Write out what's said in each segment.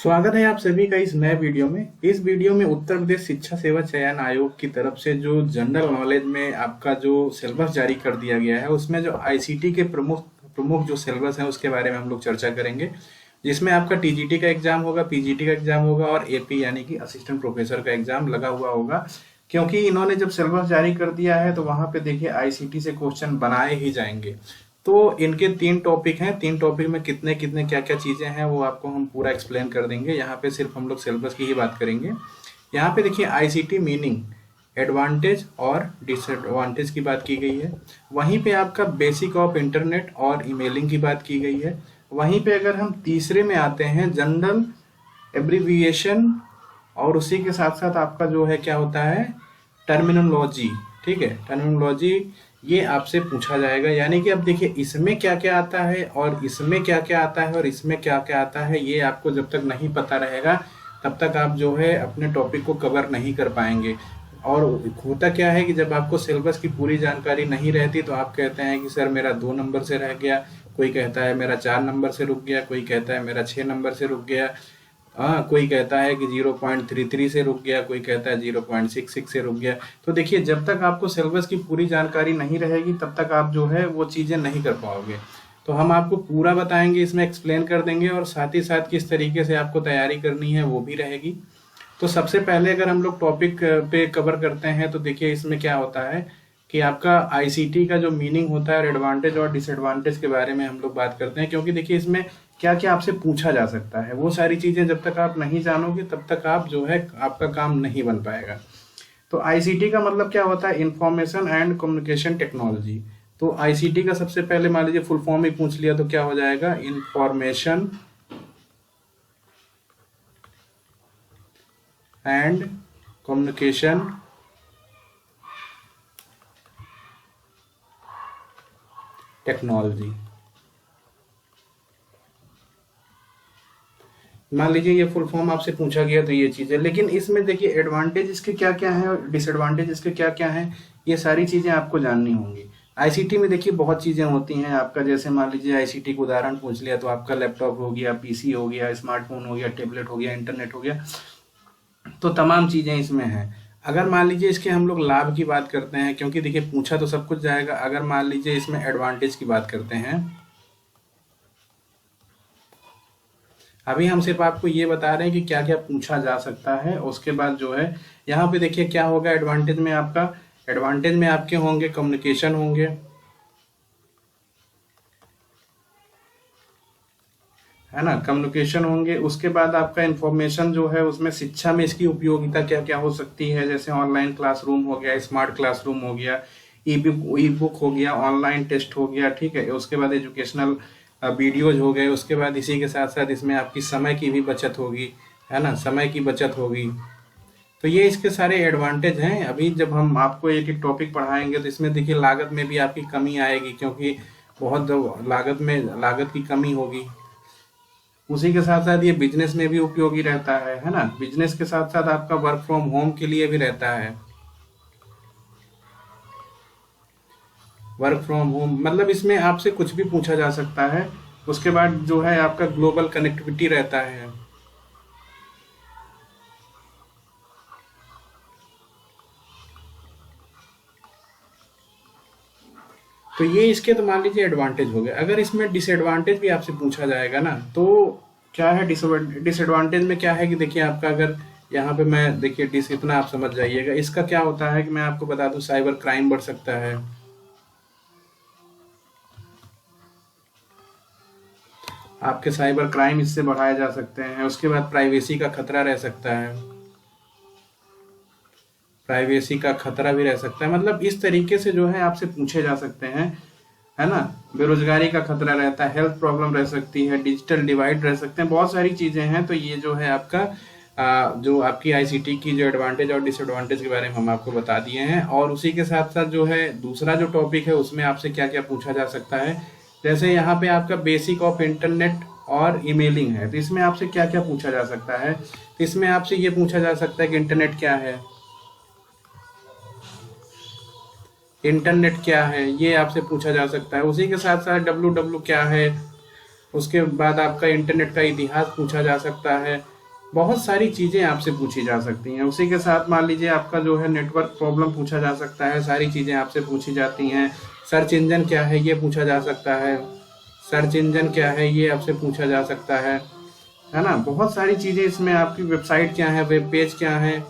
स्वागत है आप सभी का इस नए वीडियो में। इस वीडियो में उत्तर प्रदेश शिक्षा सेवा चयन आयोग की तरफ से जो जनरल नॉलेज में आपका जो सिलेबस जारी कर दिया गया है, उसमें जो आईसीटी के प्रमुख प्रमुख जो सिलेबस है उसके बारे में हम लोग चर्चा करेंगे। जिसमें आपका टीजीटी का एग्जाम होगा, पीजीटी का एग्जाम होगा और एपी यानी कि असिस्टेंट प्रोफेसर का एग्जाम लगा हुआ होगा। क्योंकि इन्होंने जब सिलेबस जारी कर दिया है तो वहां पे देखिए आईसीटी से क्वेश्चन बनाए ही जाएंगे। तो इनके 3 टॉपिक हैं, 3 टॉपिक में कितने कितने क्या क्या चीजें हैं वो आपको हम पूरा एक्सप्लेन कर देंगे। यहाँ पे सिर्फ हम लोग सिलेबस की ही बात करेंगे। यहाँ पे देखिए आईसीटी मीनिंग, एडवांटेज और डिसएडवांटेज की बात की गई है। वहीं पे आपका बेसिक ऑफ इंटरनेट और ईमेलिंग की बात की गई है। वहीं पे अगर हम तीसरे में आते हैं जनरल एब्रीविएशन, और उसी के साथ साथ आपका जो है क्या होता है टर्मिनोलॉजी। ठीक है, टर्मिनोलॉजी ये आपसे पूछा जाएगा। यानी कि अब देखिए इसमें क्या क्या आता है और इसमें क्या क्या आता है और इसमें क्या क्या आता है, ये आपको जब तक नहीं पता रहेगा तब तक आप जो है अपने टॉपिक को कवर नहीं कर पाएंगे। और होता क्या है कि जब आपको सिलेबस की पूरी जानकारी नहीं रहती तो आप कहते हैं कि सर मेरा 2 नंबर से रह गया, कोई कहता है मेरा 4 नंबर से रुक गया, कोई कहता है मेरा 6 नंबर से रुक गया, हाँ कोई कहता है कि 0.33 से रुक गया, कोई कहता है 0.66 से रुक गया। तो देखिए जब तक आपको सिलेबस की पूरी जानकारी नहीं रहेगी तब तक आप जो है वो चीज़ें नहीं कर पाओगे। तो हम आपको पूरा बताएंगे, इसमें एक्सप्लेन कर देंगे और साथ ही साथ किस तरीके से आपको तैयारी करनी है वो भी रहेगी। तो सबसे पहले अगर हम लोग टॉपिक पे कवर करते हैं तो देखिए इसमें क्या होता है कि आपका आईसीटी का जो मीनिंग होता है, एडवांटेज और डिसएडवांटेज के बारे में हम लोग बात करते हैं। क्योंकि देखिए इसमें क्या क्या आपसे पूछा जा सकता है, वो सारी चीजें जब तक आप नहीं जानोगे तब तक आप जो है आपका काम नहीं बन पाएगा। तो आईसीटी का मतलब क्या होता है, इंफॉर्मेशन एंड कम्युनिकेशन टेक्नोलॉजी। तो आईसीटी का सबसे पहले मान लीजिए फुल फॉर्म ही पूछ लिया तो क्या हो जाएगा, इंफॉर्मेशन एंड कम्युनिकेशन टेक्नोलॉजी। मान लीजिए ये फुल फॉर्म आपसे पूछा गया तो ये चीज़ है। लेकिन इसमें देखिए एडवांटेज इसके क्या क्या है और डिसएडवांटेज इसके क्या क्या है, ये सारी चीज़ें आपको जाननी होंगी। आईसीटी में देखिए बहुत चीज़ें होती हैं आपका, जैसे मान लीजिए आईसीटी का उदाहरण पूछ लिया तो आपका लैपटॉप हो गया, पीसी हो गया, स्मार्टफोन हो गया, टैबलेट हो गया, इंटरनेट हो गया, तो तमाम चीज़ें इसमें हैं। अगर मान लीजिए इसके हम लोग लाभ की बात करते हैं, क्योंकि देखिए पूछा तो सब कुछ जाएगा। अगर मान लीजिए इसमें एडवांटेज की बात करते हैं, अभी हम सिर्फ आपको ये बता रहे हैं कि क्या क्या पूछा जा सकता है। उसके बाद जो है यहाँ पे देखिए क्या होगा एडवांटेज में आपका, एडवांटेज में आपके होंगे कम्युनिकेशन होंगे, है ना, कम्युनिकेशन होंगे। उसके बाद आपका इंफॉर्मेशन जो है उसमें शिक्षा में इसकी उपयोगिता क्या क्या हो सकती है, जैसे ऑनलाइन क्लासरूम हो गया, स्मार्ट क्लासरूम हो गया, ई बुक हो गया, ऑनलाइन टेस्ट हो गया। ठीक है, उसके बाद एजुकेशनल वीडियोज हो गए। उसके बाद इसी के साथ साथ इसमें आपकी समय की भी बचत होगी, है ना, समय की बचत होगी। तो ये इसके सारे एडवांटेज हैं। अभी जब हम आपको एक एक टॉपिक पढ़ाएंगे तो इसमें देखिए लागत में भी आपकी कमी आएगी, क्योंकि बहुत लागत की कमी होगी। उसी के साथ साथ ये बिजनेस में भी उपयोगी रहता है ना। बिजनेस के साथ साथ आपका वर्क फ्रॉम होम के लिए भी रहता है। वर्क फ्रॉम होम मतलब इसमें आपसे कुछ भी पूछा जा सकता है। उसके बाद जो है आपका ग्लोबल कनेक्टिविटी रहता है। तो ये इसके तो मान लीजिए एडवांटेज हो गए। अगर इसमें डिसएडवांटेज भी आपसे पूछा जाएगा ना तो क्या है, डिसएडवांटेज में क्या है कि देखिए आपका अगर यहाँ पे मैं देखिए डिस इतना आप समझ जाइएगा। इसका क्या होता है कि मैं आपको बता दूं, साइबर क्राइम बढ़ सकता है, आपके साइबर क्राइम इससे बढ़ाए जा सकते हैं। उसके बाद प्राइवेसी का खतरा रह सकता है, प्राइवेसी का खतरा भी रह सकता है। मतलब इस तरीके से जो है आपसे पूछे जा सकते हैं, है ना। बेरोजगारी का खतरा रहता है, हेल्थ प्रॉब्लम रह सकती है, डिजिटल डिवाइड रह सकते हैं, बहुत सारी चीजें हैं। तो ये जो है आपका जो आपकी आईसीटी की जो एडवांटेज और डिसएडवांटेज के बारे में हम आपको बता दिए हैं। और उसी के साथ साथ जो है दूसरा जो टॉपिक है उसमें आपसे क्या क्या पूछा जा सकता है, जैसे यहाँ पे आपका बेसिक ऑफ इंटरनेट और ईमेलिंग है। तो इसमें आपसे क्या क्या पूछा जा सकता है, तो इसमें आपसे ये पूछा जा सकता है कि इंटरनेट क्या है, इंटरनेट क्या है, ये आपसे पूछा जा सकता है। उसी के साथ साथ डब्ल्यू डब्ल्यू क्या है, उसके बाद आपका इंटरनेट का इतिहास पूछा जा सकता है। बहुत सारी चीज़ें आपसे पूछी जा सकती हैं। उसी के साथ मान लीजिए आपका जो है नेटवर्क प्रॉब्लम पूछा जा सकता है, सारी चीज़ें आपसे पूछी जाती हैं। सर्च इंजन क्या है ये पूछा जा सकता है, सर्च इंजन क्या है ये आपसे पूछा जा सकता है ना। बहुत सारी चीज़ें इसमें, आपकी वेबसाइट क्या है, वेब पेज क्या है,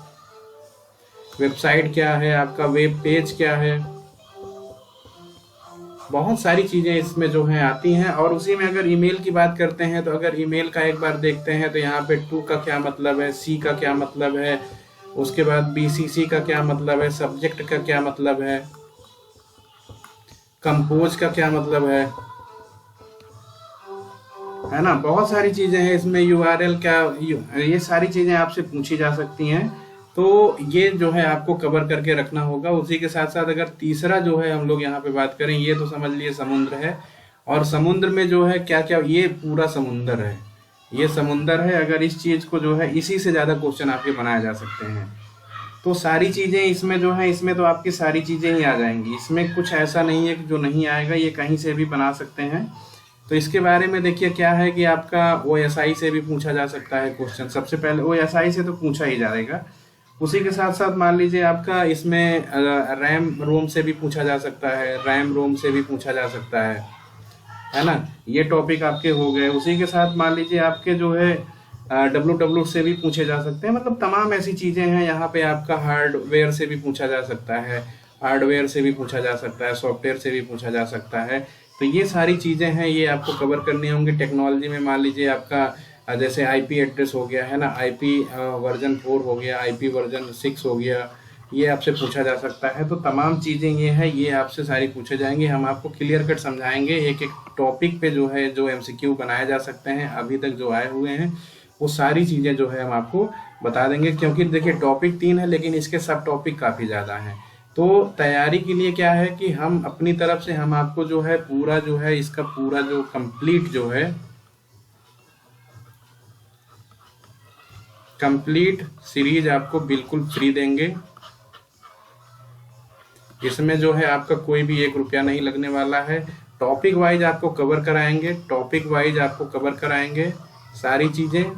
वेबसाइट क्या है, आपका वेब पेज क्या है, बहुत सारी चीज़ें इसमें जो है आती हैं। और उसी में अगर ईमेल की बात करते हैं तो अगर ईमेल का एक बार देखते हैं तो यहाँ पे टू का क्या मतलब है, सी का क्या मतलब है, उसके बाद बीसीसी का क्या मतलब है, सब्जेक्ट का क्या मतलब है, कंपोज का क्या मतलब है ना। बहुत सारी चीज़ें हैं इसमें, यूआरएल क्या, ये सारी चीज़ें आपसे पूछी जा सकती हैं। तो ये जो है आपको कवर करके रखना होगा। उसी के साथ साथ अगर तीसरा जो है हम लोग यहाँ पे बात करें, ये तो समझ लिए समुद्र है। और समुद्र में जो है क्या क्या, ये पूरा समुद्र है, ये समुद्र है। अगर इस चीज़ को जो है, इसी से ज़्यादा क्वेश्चन आपके बनाए जा सकते हैं। तो सारी चीज़ें इसमें जो है, इसमें तो आपकी सारी चीज़ें ही आ जाएंगी। इसमें कुछ ऐसा नहीं है कि जो नहीं आएगा, ये कहीं से भी बना सकते हैं। तो इसके बारे में देखिए क्या है कि आपका ओएसआई से भी पूछा जा सकता है क्वेश्चन। सबसे पहले ओएसआई से तो पूछा ही जाएगा। उसी के साथ साथ मान लीजिए आपका इसमें रैम रोम से भी पूछा जा सकता है, रैम रोम से भी पूछा जा सकता है ना। ये टॉपिक आपके हो गए। उसी के साथ मान लीजिए आपके जो है डब्ल्यू से भी पूछे जा सकते हैं। मतलब तमाम ऐसी चीज़ें हैं। यहाँ पे आपका हार्डवेयर से भी पूछा जा सकता है, हार्डवेयर से भी पूछा जा सकता है, सॉफ्टवेयर से भी पूछा जा सकता है। तो ये सारी चीज़ें हैं, ये आपको कवर करनी होंगी। टेक्नोलॉजी में मान लीजिए आपका जैसे आईपी एड्रेस हो गया है ना, आईपी वर्जन 4 हो गया, आईपी वर्जन 6 हो गया, ये आपसे पूछा जा सकता है। तो तमाम चीज़ें ये है, ये आपसे सारी पूछे जाएंगे। हम आपको क्लियर कट समझाएंगे एक एक टॉपिक पे जो है, जो एमसीक्यू बनाए जा सकते हैं अभी तक जो आए हुए हैं, वो सारी चीज़ें जो है हम आपको बता देंगे। क्योंकि देखिए टॉपिक 3 है, लेकिन इसके सब टॉपिक काफ़ी ज़्यादा हैं। तो तैयारी के लिए क्या है कि हम अपनी तरफ से हम आपको जो है पूरा जो है, इसका पूरा जो कंप्लीट जो है, कंप्लीट सीरीज आपको बिल्कुल फ्री देंगे। इसमें जो है आपका कोई भी 1 रुपया नहीं लगने वाला है। टॉपिक वाइज आपको कवर कराएंगे, टॉपिक वाइज आपको कवर कराएंगे सारी चीज़ें।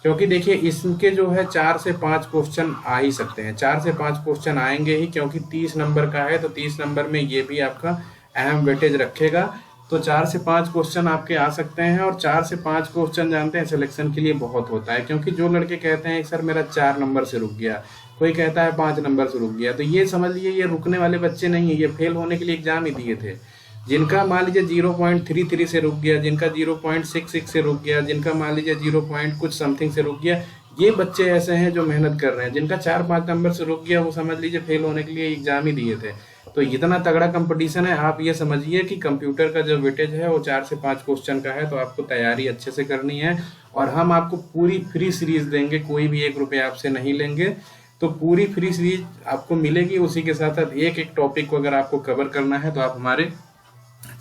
क्योंकि देखिए इसके जो है 4 से 5 क्वेश्चन आ ही सकते हैं, 4 से 5 क्वेश्चन आएंगे ही। क्योंकि 30 नंबर का है, तो 30 नंबर में ये भी आपका अहम वेटेज रखेगा। तो 4 से 5 क्वेश्चन आपके आ सकते हैं। और 4 से 5 क्वेश्चन जानते हैं सिलेक्शन के लिए बहुत होता है। क्योंकि जो लड़के कहते हैं सर मेरा 4 नंबर से रुक गया, कोई कहता है 5 नंबर से रुक गया, तो ये समझ लीजिए ये रुकने वाले बच्चे नहीं है, ये फेल होने के लिए एग्जाम ही दिए थे। जिनका मान लीजिए 0.33 से रुक गया, जिनका 0.66 से रुक गया, जिनका मान लीजिए 0 कुछ समथिंग से रुक गया, ये बच्चे ऐसे हैं जो मेहनत कर रहे हैं। जिनका 4-5 नंबर से रुक गया, वो समझ लीजिए फेल होने के लिए एग्जाम ही दिए थे। तो इतना तगड़ा कंपटीशन है। आप ये समझिए कि कंप्यूटर का जो वेटेज है वो 4 से 5 क्वेश्चन का है। तो आपको तैयारी अच्छे से करनी है। और हम आपको पूरी फ्री सीरीज देंगे, कोई भी 1 रुपया आपसे नहीं लेंगे। तो पूरी फ्री सीरीज आपको मिलेगी। उसी के साथ साथ एक एक टॉपिक को अगर आपको कवर करना है तो आप हमारे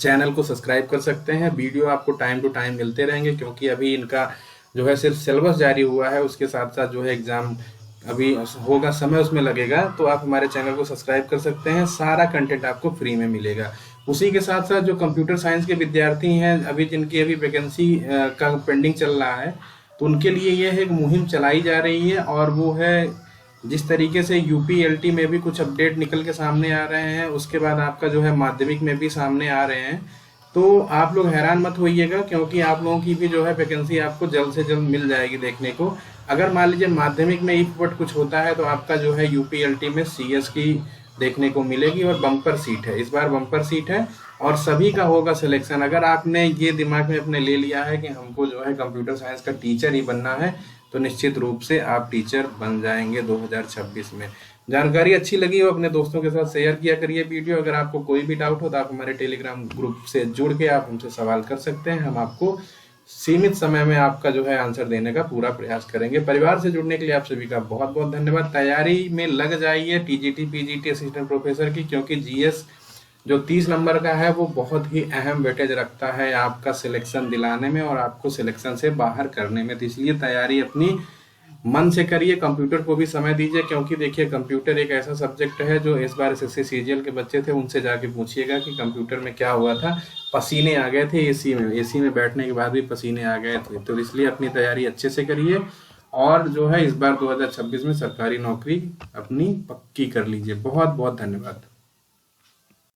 चैनल को सब्सक्राइब कर सकते हैं। वीडियो आपको टाइम टू टाइम मिलते रहेंगे। क्योंकि अभी इनका जो है सिर्फ सिलेबस जारी हुआ है, उसके साथ साथ जो है एग्जाम अभी होगा, समय उसमें लगेगा। तो आप हमारे चैनल को सब्सक्राइब कर सकते हैं, सारा कंटेंट आपको फ्री में मिलेगा। उसी के साथ साथ जो कंप्यूटर साइंस के विद्यार्थी हैं, अभी जिनकी अभी वैकेंसी का पेंडिंग चल रहा है, तो उनके लिए यह एक मुहिम चलाई जा रही है। और वो है जिस तरीके से यूपीएलटी में भी कुछ अपडेट निकल के सामने आ रहे हैं, उसके बाद आपका जो है माध्यमिक में भी सामने आ रहे हैं। तो आप लोग हैरान मत होइएगा, क्योंकि आप लोगों की भी जो है वैकेंसी आपको जल्द से जल्द मिल जाएगी देखने को। अगर मान लीजिए माध्यमिक में इफ बट कुछ होता है, तो आपका जो है यूपीएलटी में सीएस की देखने को मिलेगी। और बम्पर सीट है, इस बार बम्पर सीट है और सभी का होगा सिलेक्शन। अगर आपने ये दिमाग में अपने ले लिया है कि हमको जो है कंप्यूटर साइंस का टीचर ही बनना है, तो निश्चित रूप से आप टीचर बन जाएंगे 2026 में। जानकारी अच्छी लगी हो अपने दोस्तों के साथ शेयर किया करिए वीडियो। अगर आपको कोई भी डाउट हो तो आप हमारे टेलीग्राम ग्रुप से जुड़ के आप हमसे सवाल कर सकते हैं। हम आपको सीमित समय में आपका जो है आंसर देने का पूरा प्रयास करेंगे। परिवार से जुड़ने के लिए आप सभी का बहुत बहुत धन्यवाद। तैयारी में लग जाइए टीजीटी पीजीटी असिस्टेंट प्रोफेसर की, क्योंकि जीएस जो 30 नंबर का है वो बहुत ही अहम वेटेज रखता है आपका सिलेक्शन दिलाने में और आपको सिलेक्शन से बाहर करने में। तो इसलिए तैयारी अपनी मन से करिए, कंप्यूटर को भी समय दीजिए, क्योंकि देखिए कंप्यूटर एक ऐसा सब्जेक्ट है जो इस बार एसएससी सीजीएल के बच्चे थे उनसे जाके पूछिएगा कि कंप्यूटर में क्या हुआ था। पसीने आ गए थे एसी में बैठने के बाद भी पसीने आ गए थे। तो इसलिए अपनी तैयारी अच्छे से करिए और जो है इस बार 2026 में सरकारी नौकरी अपनी पक्की कर लीजिए। बहुत बहुत धन्यवाद।